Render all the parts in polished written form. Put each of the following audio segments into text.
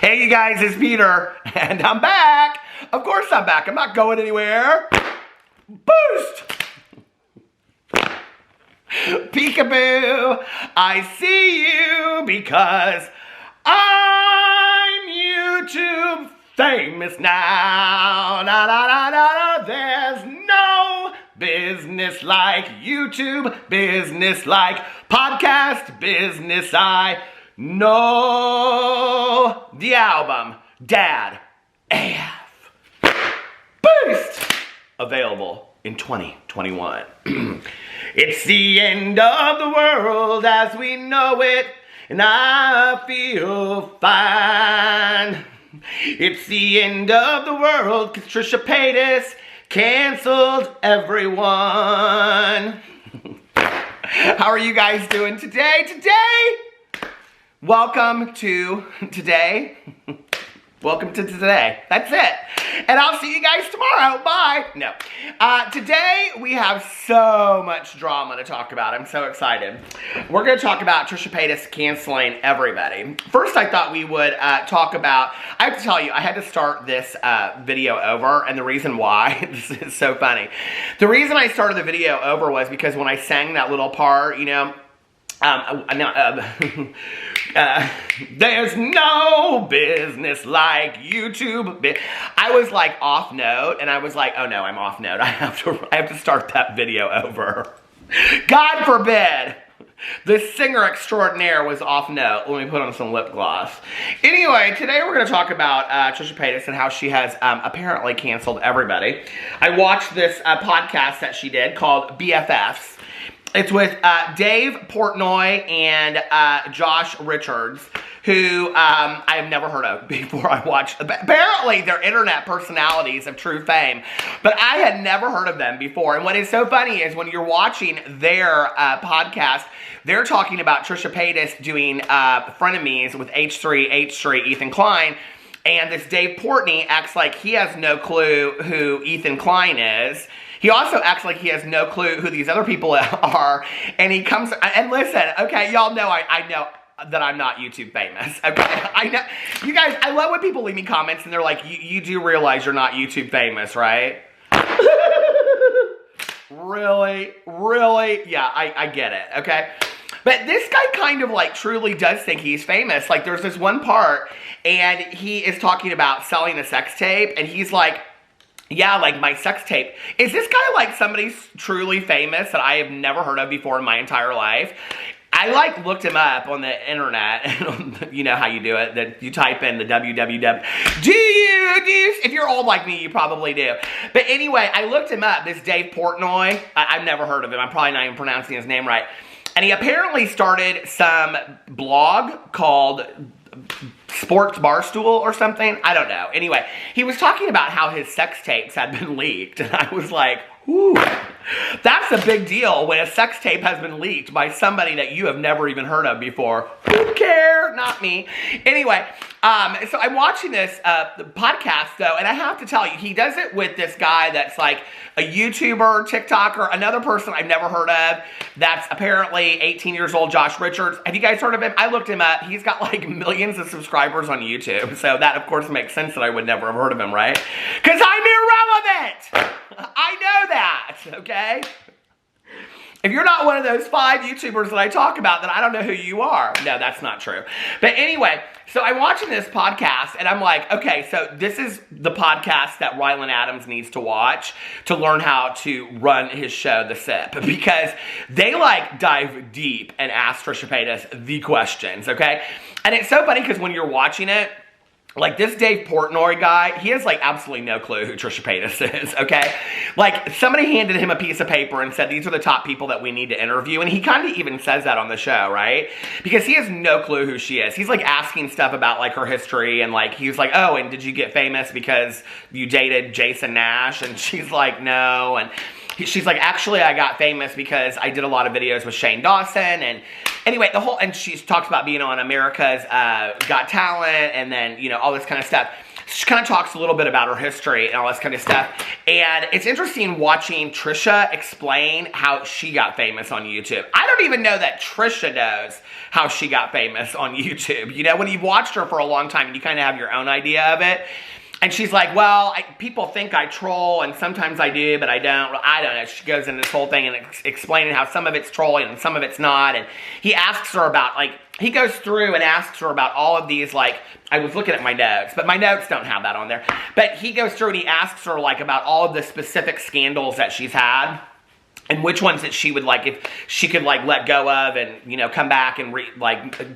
Hey you guys, it's Peter, and I'm back. Of course I'm back. I'm not going anywhere. Boost! Peekaboo, I see you because I'm YouTube famous now. Na, na, na, na, na. There's no business like YouTube, business like podcast, business I know. The album, Dad AF. Boost! Available in 2021. It's the end of the world as we know it, and I feel fine. It's the end of the world because Trisha Paytas canceled everyone. How are you guys doing today? Welcome to today. Welcome to today. That's it. And I'll see you guys tomorrow. Bye. No. Today we have so much drama to talk about. I'm so excited. We're going to talk about Trisha Paytas canceling everybody. First, I thought we would talk about, I have to tell you, I had to start this video over, and the reason why, this is so funny. The reason I started the video over was because when I sang that little part, you know, there's no business like YouTube. I was like off note, and I was like, oh no, I'm off note. I have to start that video over. God forbid. The singer extraordinaire was off note. Let me put on some lip gloss. Anyway, today we're going to talk about Trisha Paytas and how she has apparently canceled everybody. I watched this podcast that she did called BFFs. It's with Dave Portnoy and Josh Richards, who I have never heard of before I watched. Apparently, they're internet personalities of true fame, but I had never heard of them before. And what is so funny is when you're watching their podcast, they're talking about Trisha Paytas doing Frenemies with H3, Ethan Klein, and this Dave Portnoy acts like he has no clue who Ethan Klein is. He also acts like he has no clue who these other people are, and he comes, and listen, okay, y'all know I know that I'm not YouTube famous, okay? I know, you guys, I love when people leave me comments and they're like, you do realize you're not YouTube famous, right? Really? Yeah, I get it, okay? But this guy kind of like truly does think he's famous. Like there's this one part, and he is talking about selling a sex tape, and he's like, yeah, like my sex tape. Is this guy like somebody truly famous that I have never heard of before in my entire life? I like looked him up on the internet, and you know how you do it, that you type in the www. Do you, if you're old like me, you probably do. But anyway, I looked him up, this Dave Portnoy. I've never heard of him. I'm probably not even pronouncing his name right. And he apparently started some blog called Sports Barstool or something. I don't know. Anyway, he was talking about how his sex tapes had been leaked. And I was like, ooh, that's a big deal when a sex tape has been leaked by somebody that you have never even heard of before. Who cares? Not me. Anyway, so I'm watching this podcast though, and I have to tell you, he does it with this guy that's like a YouTuber, TikToker, another person I've never heard of that's apparently 18 years old, Josh Richards. Have you guys heard of him? I looked him up. He's got like millions of subscribers on YouTube. So that of course makes sense that I would never have heard of him, right? Because I'm irrelevant! I know that, okay? If you're not one of those 5 YouTubers that I talk about, then I don't know who you are. No, that's not true. But anyway, so I'm watching this podcast, and I'm like, okay, so this is the podcast that Rylan Adams needs to watch to learn how to run his show, The Sip, because they, like, dive deep and ask Trisha Paytas the questions, okay? And it's so funny because when you're watching it, like this Dave Portnoy guy, he has like absolutely no clue who Trisha Paytas is, okay? Like somebody handed him a piece of paper and said, these are the top people that we need to interview. And he kind of even says that on the show, right? Because he has no clue who she is. He's like asking stuff about like her history, and like, he was like, oh, and did you get famous because you dated Jason Nash? And she's like, no. And she's like, actually, I got famous because I did a lot of videos with Shane Dawson. And anyway, and she talks about being on America's Got Talent, and then, you know, all this kind of stuff. She kind of talks a little bit about her history and all this kind of stuff. And it's interesting watching Trisha explain how she got famous on YouTube. I don't even know that Trisha knows how she got famous on YouTube. You know, when you've watched her for a long time and you kind of have your own idea of it. And she's like, well, people think I troll, and sometimes I do, but I don't. I don't know. She goes into this whole thing and explaining how some of it's trolling and some of it's not. And he asks her about, like, he goes through and asks her about all of these, like, I was looking at my notes, but my notes don't have that on there. But he goes through and he asks her, like, about all of the specific scandals that she's had. And which ones that she would, like, if she could, like, let go of and, you know, come back and,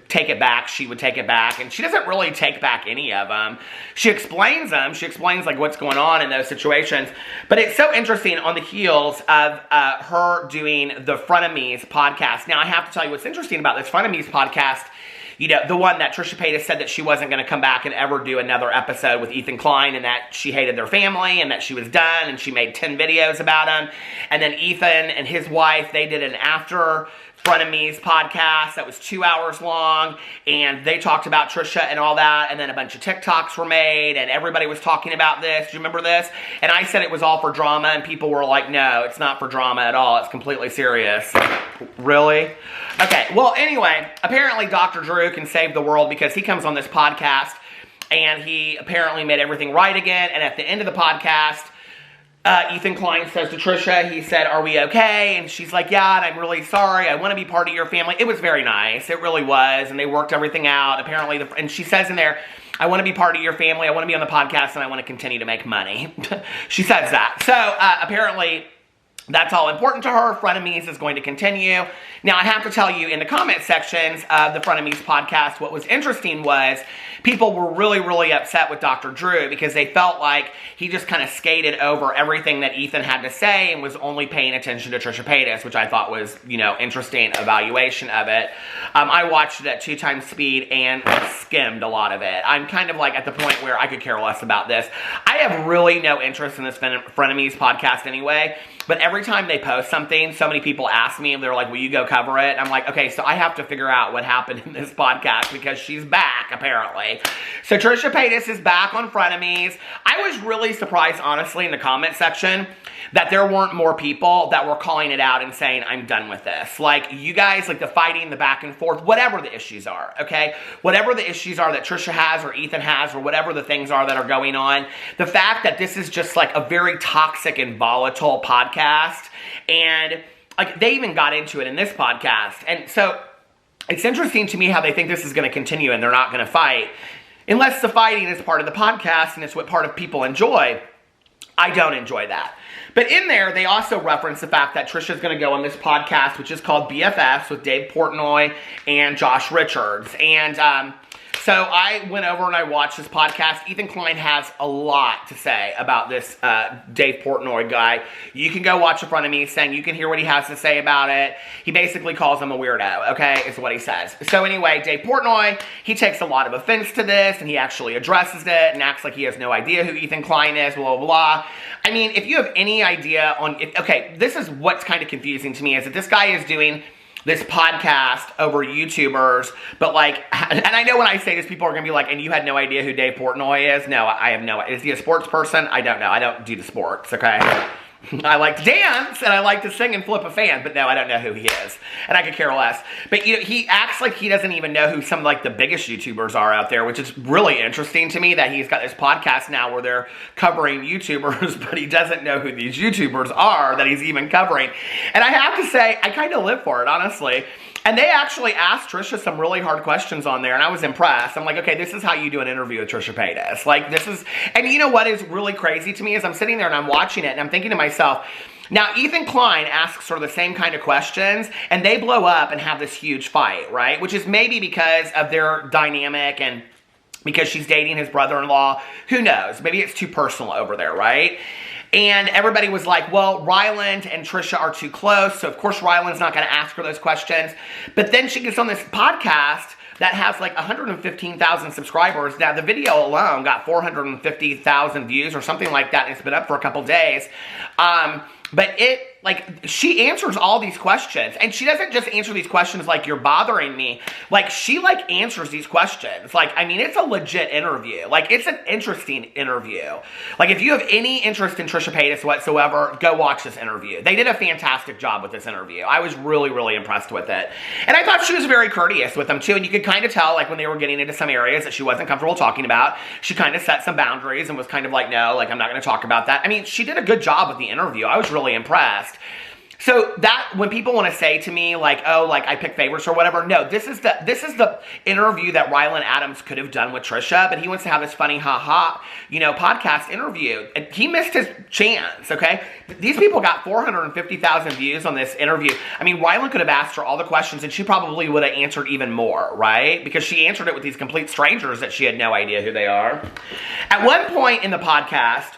take it back, she would take it back. And she doesn't really take back any of them. She explains them. She explains, like, what's going on in those situations. But it's so interesting on the heels of her doing the Frenemies podcast. Now, I have to tell you what's interesting about this Frenemies podcast. You know, the one that Trisha Paytas said that she wasn't going to come back and ever do another episode with Ethan Klein, and that she hated their family and that she was done, and she made 10 videos about him. And then Ethan and his wife, they did an after Frenemies podcast that was 2 hours long, and they talked about Trisha and all that, and then a bunch of TikToks were made, and everybody was talking about this. Do you remember this? And I said it was all for drama, and people were like, no, it's not for drama at all. It's completely serious. Really? Okay, well, anyway, apparently Dr. Drew can save the world because he comes on this podcast, and he apparently made everything right again, and at the end of the podcast, Ethan Klein says to Trisha, he said, are we okay? And she's like, yeah, and I'm really sorry. I want to be part of your family. It was very nice. It really was. And they worked everything out. Apparently, and she says in there, I want to be part of your family. I want to be on the podcast, and I want to continue to make money. She says that. So, apparently, that's all important to her. Frenemies is going to continue. Now, I have to tell you, in the comment sections of the Frenemies podcast, what was interesting was people were really, really upset with Dr. Drew because they felt like he just kind of skated over everything that Ethan had to say and was only paying attention to Trisha Paytas, which I thought was, you know, interesting evaluation of it. I watched it at 2 times speed and skimmed a lot of it. I'm kind of like at the point where I could care less about this. I have really no interest in this Frenemies podcast anyway. But every time they post something, so many people ask me, and they're like, will you go cover it? And I'm like, okay, so I have to figure out what happened in this podcast because she's back, apparently. So Trisha Paytas is back on Frenemies. I was really surprised, honestly, in the comment section that there weren't more people that were calling it out and saying, I'm done with this. Like, you guys, like the fighting, the back and forth, whatever the issues are, okay? Whatever the issues are that Trisha has or Ethan has or whatever the things are that are going on, the fact that this is just like a very toxic and volatile podcast, and like they even got into it in this podcast. And so it's interesting to me how they think this is going to continue and they're not going to fight. Unless the fighting is part of the podcast and it's what part of people enjoy. I don't enjoy that. But in there, they also reference the fact that Trisha's going to go on this podcast, which is called BFFs with Dave Portnoy and Josh Richards. And so I went over and I watched this podcast. Ethan Klein has a lot to say about this Dave Portnoy guy. You can go watch in front of me saying you can hear what he has to say about it. He basically calls him a weirdo, okay, is what he says. So anyway, Dave Portnoy, he takes a lot of offense to this, and he actually addresses it and acts like he has no idea who Ethan Klein is, blah, blah, blah. I mean, if you have any idea on, okay, this is what's kind of confusing to me, is that this guy is doing this podcast over YouTubers, but like, and I know when I say this, people are going to be like, and you had no idea who Dave Portnoy is? No, I have no idea. Is he a sports person? I don't know. I don't do the sports, okay? I like to dance, and I like to sing and flip a fan, but no, I don't know who he is, and I could care less. But you know, he acts like he doesn't even know who some of like the biggest YouTubers are out there, which is really interesting to me that he's got this podcast now where they're covering YouTubers, but he doesn't know who these YouTubers are that he's even covering. And I have to say, I kind of live for it, honestly. And they actually asked Trisha some really hard questions on there, and I was impressed. I'm like, okay, this is how you do an interview with Trisha Paytas. Like, this is, and you know what is really crazy to me is I'm sitting there and I'm watching it, and I'm thinking to myself, now, Ethan Klein asks sort of the same kind of questions, and they blow up and have this huge fight, right? Which is maybe because of their dynamic and because she's dating his brother-in-law. Who knows? Maybe it's too personal over there, right? And everybody was like, well, Ryland and Trisha are too close, so of course Ryland's not going to ask her those questions. But then she gets on this podcast that has like 115,000 subscribers. Now, the video alone got 450,000 views or something like that, and it's been up for a couple days. But like, she answers all these questions, and she doesn't just answer these questions like, you're bothering me. Like, she, like, answers these questions. Like, I mean, it's a legit interview. Like, it's an interesting interview. Like, if you have any interest in Trisha Paytas whatsoever, go watch this interview. They did a fantastic job with this interview. I was really, really impressed with it. And I thought she was very courteous with them, too, and you could kind of tell, like, when they were getting into some areas that she wasn't comfortable talking about, she kind of set some boundaries and was kind of like, no, like, I'm not going to talk about that. I mean, she did a good job with the interview. I was really impressed. So that, when people want to say to me, like, oh, like, I pick favorites or whatever, no, this is the interview that Rylan Adams could have done with Trisha, but he wants to have this funny ha-ha, you know, podcast interview. And he missed his chance, okay? These people got 450,000 views on this interview. I mean, Rylan could have asked her all the questions, and she probably would have answered even more, right? Because she answered it with these complete strangers that she had no idea who they are. At one point in the podcast,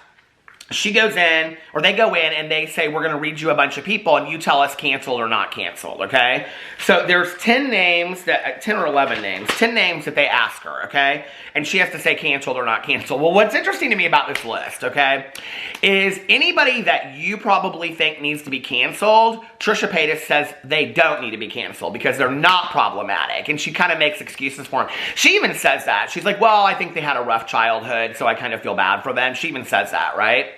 she goes in, or they go in, and they say, we're going to read you a bunch of people, and you tell us canceled or not canceled, okay? So there's 10 or 11 names, 10 names that they ask her, okay? And she has to say canceled or not canceled. Well, what's interesting to me about this list, okay, is anybody that you probably think needs to be canceled, Trisha Paytas says they don't need to be canceled because they're not problematic, and she kind of makes excuses for them. She even says that. She's like, well, I think they had a rough childhood, so I kind of feel bad for them. She even says that, right?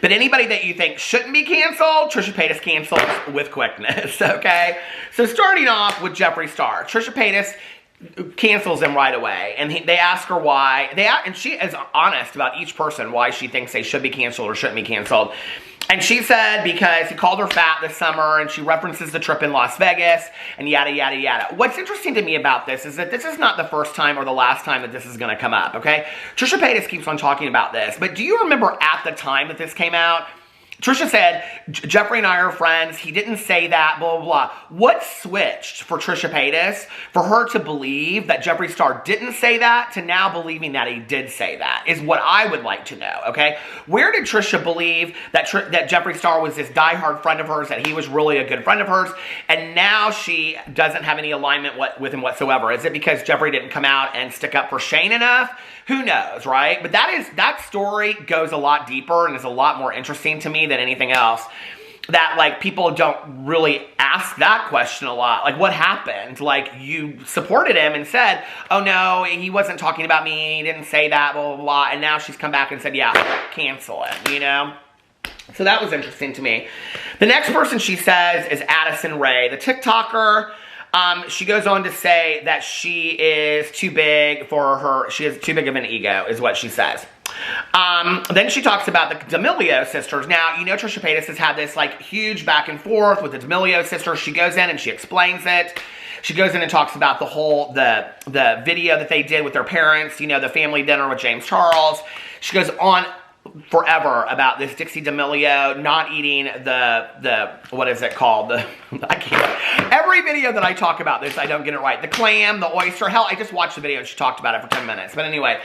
But anybody that you think shouldn't be canceled, Trisha Paytas cancels with quickness, okay? So starting off with Jeffree Star, Trisha Paytas cancels him right away, and they ask her why. And she is honest about each person, why she thinks they should be canceled or shouldn't be canceled. And she said because he called her fat this summer, and she references the trip in Las Vegas, and yada, yada, yada. What's interesting to me about this is that this is not the first time or the last time that this is going to come up, okay? Trisha Paytas keeps on talking about this, but do you remember at the time that this came out, Trisha said, Jeffree and I are friends, he didn't say that, blah, blah, blah. What switched for Trisha Paytas for her to believe that Jeffree Star didn't say that to now believing that he did say that is what I would like to know, okay? Where did Trisha believe that Jeffree Star was this diehard friend of hers, that he was really a good friend of hers, and now she doesn't have any alignment with him whatsoever? Is it because Jeffree didn't come out and stick up for Shane enough? Who knows, right? But that story goes a lot deeper and is a lot more interesting to me than anything else. That, like, people don't really ask that question a lot. Like, what happened? Like, you supported him and said, oh no, he wasn't talking about me, he didn't say that, blah, blah, blah. And now she's come back and said, yeah, cancel him, you know? So that was interesting to me. The next person she says is Addison Rae, the TikToker. She goes on to say that she is too big for her, she has too big of an ego, is what she says. Then she talks about the D'Amelio sisters. Now, you know Trisha Paytas has had this, like, huge back and forth with the D'Amelio sisters. She goes in and she explains it. She goes in and talks about the video that they did with their parents, you know, the family dinner with James Charles. She goes on forever about this Dixie D'Amelio not eating the what is it called? I can't. Every video that I talk about this, I don't get it right. The clam, the oyster. Hell, I just watched the video and she talked about it for 10 minutes. But anyway,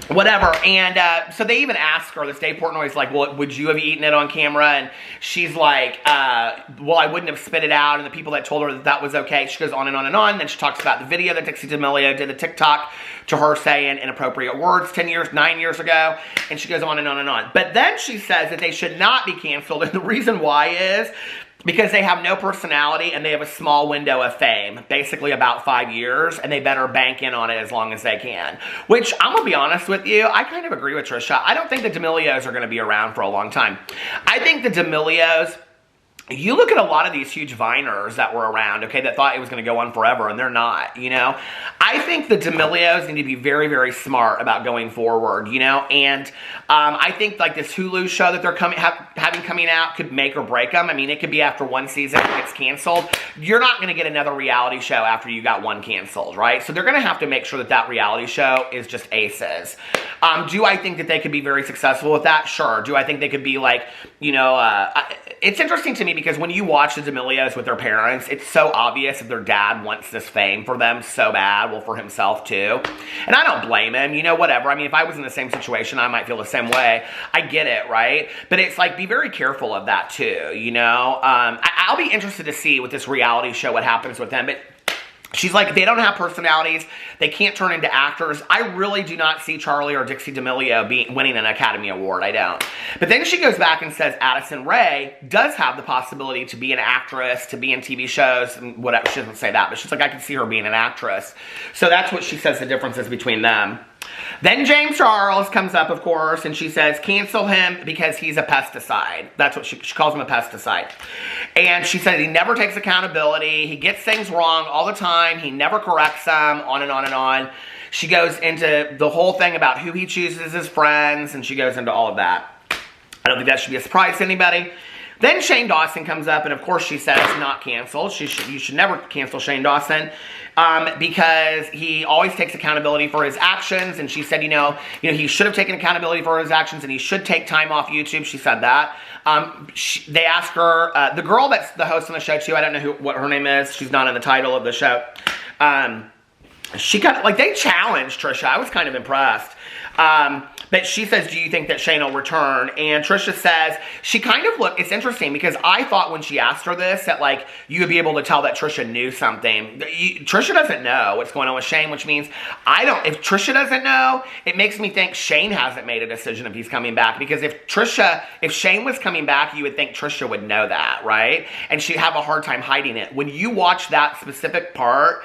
whatever. And so they even ask her, this Dave Portnoy's like, well, would you have eaten it on camera? And she's like, well, I wouldn't have spit it out. And the people that told her that that was okay. She goes on and on and on. Then she talks about the video that Dixie D'Amelio did, the TikTok, to her saying inappropriate words 9 years ago. And she goes on and on and on. But then she says that they should not be canceled. And the reason why is because they have no personality and they have a small window of fame, basically about 5 years, and they better bank in on it as long as they can. Which, I'm going to be honest with you, I kind of agree with Trisha. I don't think the D'Amelios are going to be around for a long time. I think the D'Amelios, you look at a lot of these huge Viners that were around, okay, that thought it was going to go on forever, and they're not, you know? I think the D'Amelios need to be very, very smart about going forward, you know? And I think, like, this Hulu show that they're having coming out could make or break them. I mean, it could be after one season, it gets canceled. You're not going to get another reality show after you got one canceled, right? So they're going to have to make sure that that reality show is just aces. Do I think that they could be very successful with that? Sure. Do I think they could be, like, you know, it's interesting to me because when you watch the D'Amelios with their parents, it's so obvious that their dad wants this fame for them so bad, well, for himself too. And I don't blame him, you know, whatever. I mean, if I was in the same situation, I might feel the same way. I get it, right? But it's like, be very careful of that too, you know? I'll be interested to see with this reality show what happens with them, but She's like, they don't have personalities. They can't turn into actors. I really do not see Charlie or Dixie D'Amelio winning an Academy Award. I don't. But then she goes back and says Addison Rae does have the possibility to be an actress, to be in TV shows, and whatever. She doesn't say that, but she's like, I can see her being an actress. So that's what she says the difference is between them. Then James Charles comes up, of course, and she says, cancel him because he's a pesticide. That's what she calls him, a pesticide. And she said he never takes accountability. He gets things wrong all the time. He never corrects them, on and on and on. She goes into the whole thing about who he chooses as friends, and she goes into all of that. I don't think that should be a surprise to anybody. Then Shane Dawson comes up, and of course she says not canceled. You should never cancel Shane Dawson because he always takes accountability for his actions. And she said, you know, he should have taken accountability for his actions, and he should take time off YouTube. She said that. They asked her, the girl that's the host on the show too. I don't know what her name is. She's not in the title of the show. She got like they challenged Trisha. I was kind of impressed. But she says, do you think that Shane will return? And Trisha says, she kind of looked, it's interesting because I thought when she asked her this that like you would be able to tell that Trisha knew something. Trisha doesn't know what's going on with Shane, which means if Trisha doesn't know, it makes me think Shane hasn't made a decision if he's coming back. Because if Shane was coming back, you would think Trisha would know that, right? And she'd have a hard time hiding it. When you watch that specific part,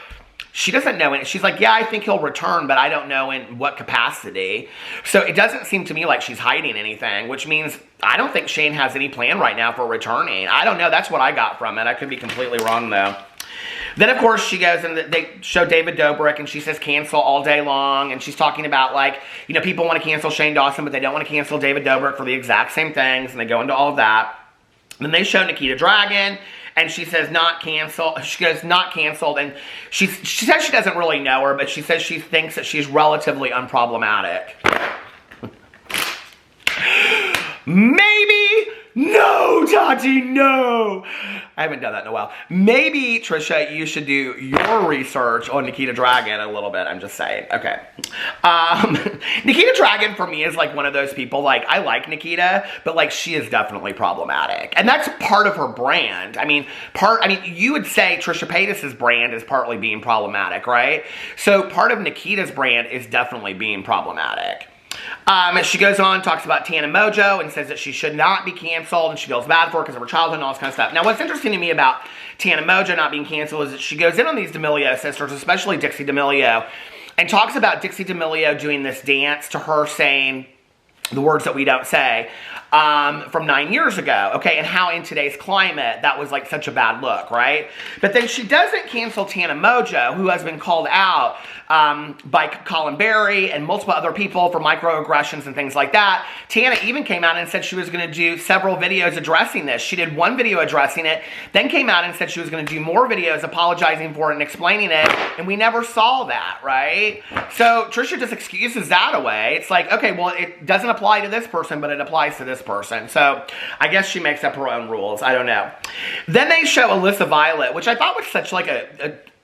she doesn't know it. She's like, yeah, I think he'll return, but I don't know in what capacity. So it doesn't seem to me like she's hiding anything, which means I don't think Shane has any plan right now for returning. I don't know. That's what I got from it. I could be completely wrong, though. Then, of course, she goes and they show David Dobrik, and she says cancel all day long. And she's talking about, like, people want to cancel Shane Dawson, but they don't want to cancel David Dobrik for the exact same things. And they go into all of that. Then they show Nikita Dragon. And she says not canceled. She goes not canceled, and she says she doesn't really know her, but she says she thinks that she's relatively unproblematic. Maybe. No, Tati, no. I haven't done that in a while. Maybe, Trisha, you should do your research on Nikita Dragon a little bit. I'm just saying. Okay. Nikita Dragon, for me, is like one of those people, like, I like Nikita, but, like, she is definitely problematic. And that's part of her brand. I mean, you would say Trisha Paytas' brand is partly being problematic, right? So part of Nikita's brand is definitely being problematic. She goes on, talks about Tana Mojo, and says that she should not be canceled, and she feels bad for her because of her childhood and all this kind of stuff. Now, what's interesting to me about Tana Mojo not being canceled is that she goes in on these D'Amelio sisters, especially Dixie D'Amelio, and talks about Dixie D'Amelio doing this dance to her saying the words that we don't say from 9 years ago, okay, and how in today's climate that was like such a bad look, right? But then she doesn't cancel Tana Mojo, who has been called out by Colin Berry and multiple other people for microaggressions and things like that. Tana even came out and said she was going to do several videos addressing this. She did one video addressing it, then came out and said she was going to do more videos apologizing for it and explaining it, and we never saw that, right? So Trisha just excuses that away. It's like, okay, well, it doesn't apply to this person, but it applies to this person. So I guess she makes up her own rules. I don't know. Then they show Alyssa Violet, which I thought was such like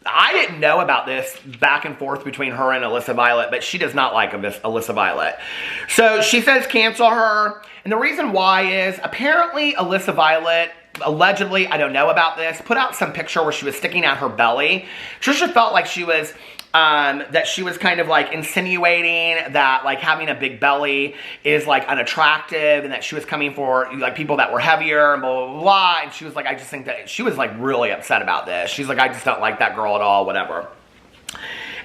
I didn't know about this back and forth between her and Alyssa Violet, but she does not like Alyssa Violet. So she says cancel her. And the reason why is apparently Alyssa Violet, allegedly, I don't know about this, put out some picture where she was sticking out her belly. Trisha felt like she was that she was kind of like insinuating that like having a big belly is like unattractive, and that she was coming for like people that were heavier and blah, blah, blah. And she was like, I just think that she was like really upset about this. She's like, I just don't like that girl at all, whatever.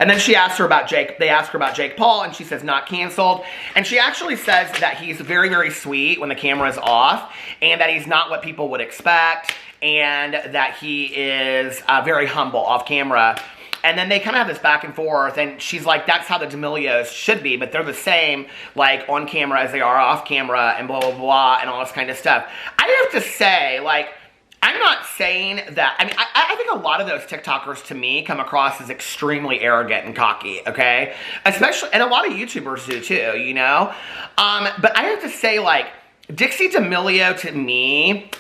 And then they asked her about Jake Paul, and she says not canceled. And she actually says that he's very, very sweet when the camera is off, and that he's not what people would expect, and that he is very humble off camera. And then they kind of have this back and forth, and she's like, that's how the D'Amelios should be, but they're the same, like, on camera as they are off camera, and blah, blah, blah, and all this kind of stuff. I have to say, like, I'm not saying that, I mean, I think a lot of those TikTokers, to me, come across as extremely arrogant and cocky, okay? Especially, and a lot of YouTubers do, too, you know? But I have to say, like, Dixie D'Amelio, to me,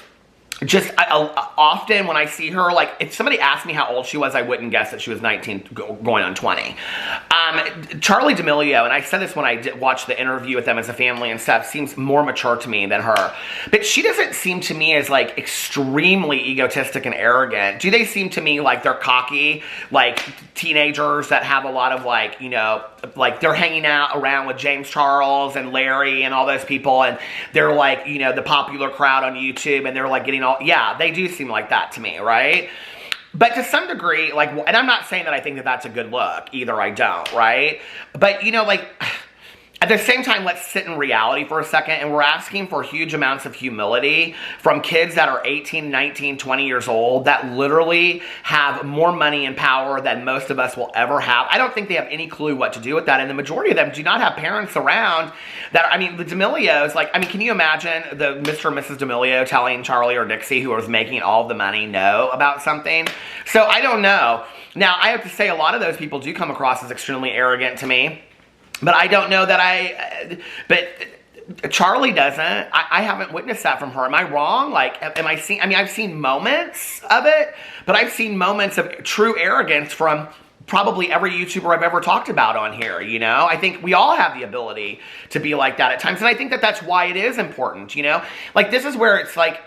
just often when I see her, like, if somebody asked me how old she was, I wouldn't guess that she was 19 going on 20. Charli D'Amelio, and I said this when I watched the interview with them as a family and stuff, seems more mature to me than her. But she doesn't seem to me as, like, extremely egotistic and arrogant. Do they seem to me like they're cocky, like teenagers that have a lot of, like, you know, like they're hanging out around with James Charles and Larry and all those people, and they're like, you know, the popular crowd on YouTube, and they're like getting all, yeah, they do seem like that to me, right? But to some degree, like, and I'm not saying that I think that that's a good look either, I don't, right? But, you know, like, at the same time, let's sit in reality for a second, and we're asking for huge amounts of humility from kids that are 18, 19, 20 years old that literally have more money and power than most of us will ever have. I don't think they have any clue what to do with that, and the majority of them do not have parents around that, I mean, the D'Amelios, like, I mean, can you imagine the Mr. and Mrs. D'Amelio telling Charlie or Dixie, who was making all the money, no about something? So I don't know. Now, I have to say, a lot of those people do come across as extremely arrogant to me. But I don't know that but Charli doesn't. I haven't witnessed that from her. Am I wrong? Like, I mean, I've seen moments of it, but I've seen moments of true arrogance from probably every YouTuber I've ever talked about on here, you know? I think we all have the ability to be like that at times, and I think that that's why it is important, you know? Like, this is where it's like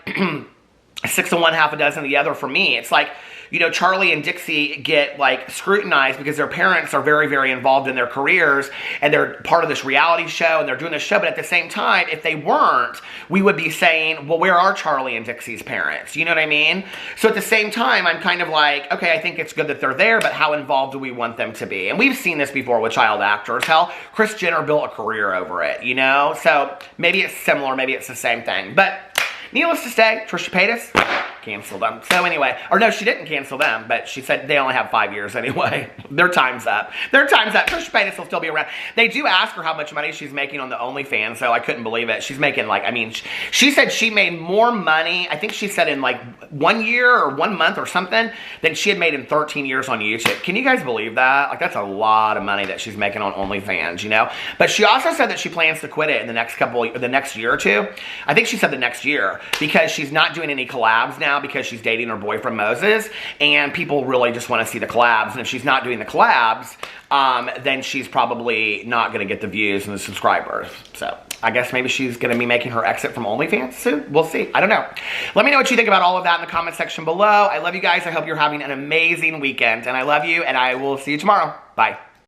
6 of one, half a dozen of the other for me. It's like, you know, Charli and Dixie get, like, scrutinized because their parents are very, very involved in their careers, and they're part of this reality show, and they're doing this show, but at the same time, if they weren't, we would be saying, well, where are Charli and Dixie's parents? You know what I mean? So at the same time, I'm kind of like, okay, I think it's good that they're there, but how involved do we want them to be? And we've seen this before with child actors. Hell, Kris Jenner built a career over it, you know? So maybe it's similar, maybe it's the same thing. But needless to say, Trisha Paytas canceled them. So anyway, or no, she didn't cancel them, but she said they only have 5 years anyway. Their time's up. Their time's up. Trisha Paytas will still be around. They do ask her how much money she's making on the OnlyFans, so I couldn't believe it. She's making, like, I mean, she said she made more money, I think she said in like 1 year or 1 month or something, than she had made in 13 years on YouTube. Can you guys believe that? Like, that's a lot of money that she's making on OnlyFans, you know? But she also said that she plans to quit it in the next year or two. I think she said the next year, because she's not doing any collabs now because she's dating her boyfriend Moses, and people really just want to see the collabs, and if she's not doing the collabs, then she's probably not going to get the views and the subscribers. So I guess maybe she's going to be making her exit from OnlyFans soon. We'll see. I don't know. Let me know what you think about all of that in the comment section below. I love you guys. I hope you're having an amazing weekend, and I love you, and I will see you tomorrow. Bye.